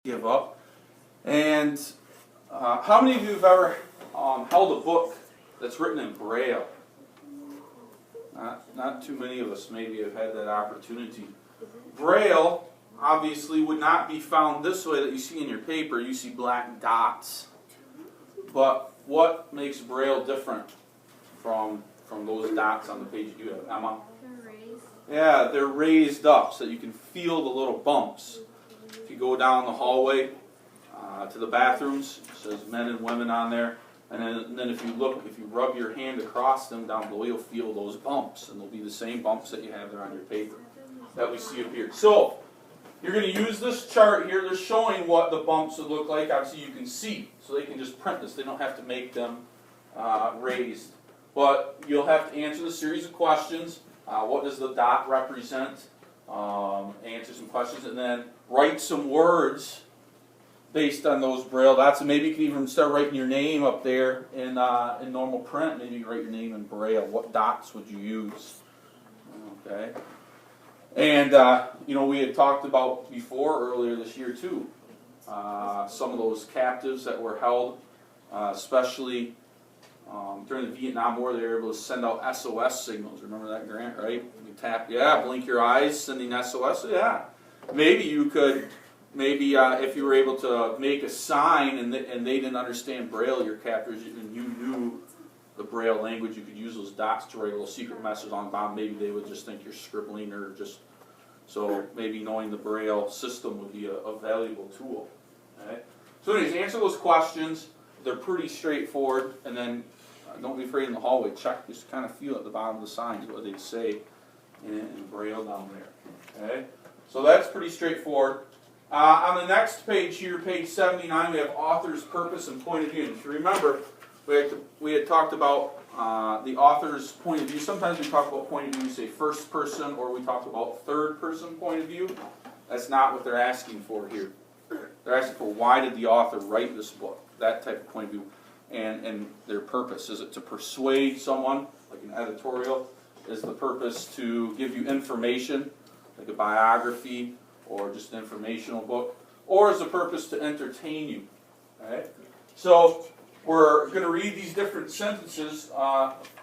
give up. And how many of you have ever held a book that's written in Braille? Not too many of us maybe have had that opportunity. Braille obviously would not be found this way that you see in your paper. You see black dots. But what makes Braille different from those dots on the page you have, Emma? They're raised. Yeah, they're raised up so that you can feel the little bumps. If you go down the hallway to the bathrooms, it says men and women on there. And then if you rub your hand across them down below, you'll feel those bumps. And they'll be the same bumps that you have there on your paper that we see up here. So, you're going to use this chart here. They're showing what the bumps would look like. Obviously, you can see. So they can just print this. They don't have to make them raised. But you'll have to answer the series of questions. What does the dot represent? Answer some questions. And then write some words based on those Braille dots. And maybe you can even start writing your name up there in normal print. Maybe you can write your name in Braille. What dots would you use? Okay. And, we had talked about before, earlier this year too, some of those captives that were held, especially during the Vietnam War. They were able to send out SOS signals. Remember that, Grant, right? You tap, blink your eyes, sending SOS. Yeah. Maybe you could, if you were able to make a sign and they didn't understand Braille, your captors, and you knew the Braille language, you could use those dots to write a little secret message on the bottom. Maybe they would just think you're scribbling or just... So maybe knowing the Braille system would be a valuable tool. Okay? So anyways, answer those questions. They're pretty straightforward. And then don't be afraid in the hallway. Check, just kind of feel at the bottom of the signs what they'd say in Braille down there. Okay? So that's pretty straightforward. On the next page here, page 79, we have author's purpose and point of view. And if you remember, we had talked about the author's point of view. Sometimes we talk about point of view, we say first person, or we talk about third person point of view. That's not what they're asking for here. They're asking for why did the author write this book, that type of point of view, and their purpose. Is it to persuade someone, like an editorial? Is the purpose to give you information, like a biography, or just an informational book? Or is the purpose to entertain you? Okay? So, we're going to read these different sentences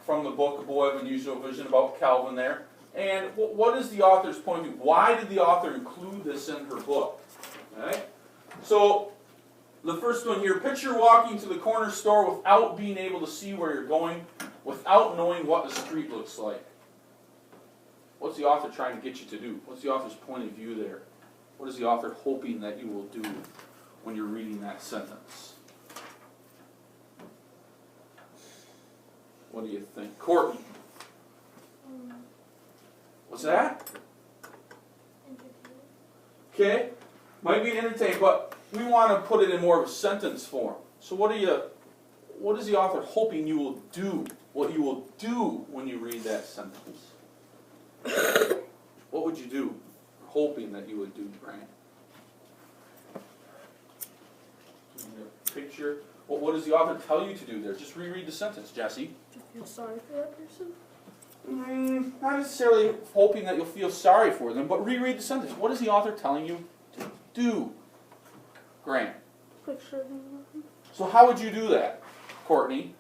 from the book, A Boy of Unusual Vision, about Calvin there. And what is the author's point of view? Why did the author include this in her book? Okay? So, the first one here, picture walking to the corner store without being able to see where you're going, without knowing what the street looks like. What's the author trying to get you to do? What's the author's point of view there? What is the author hoping that you will do when you're reading that sentence? What do you think? Courtney? What's that? Okay. Might be entertaining, but we want to put it in more of a sentence form. So what is the author hoping you will do? What you will do when you read that sentence? What would you do? Hoping that you would do, Brian? Picture. Well, what does the author tell you to do there? Just reread the sentence, Jesse. To feel sorry for that person? Not necessarily hoping that you'll feel sorry for them, but reread the sentence. What is the author telling you to do? Grant. Picture him. So how would you do that, Courtney?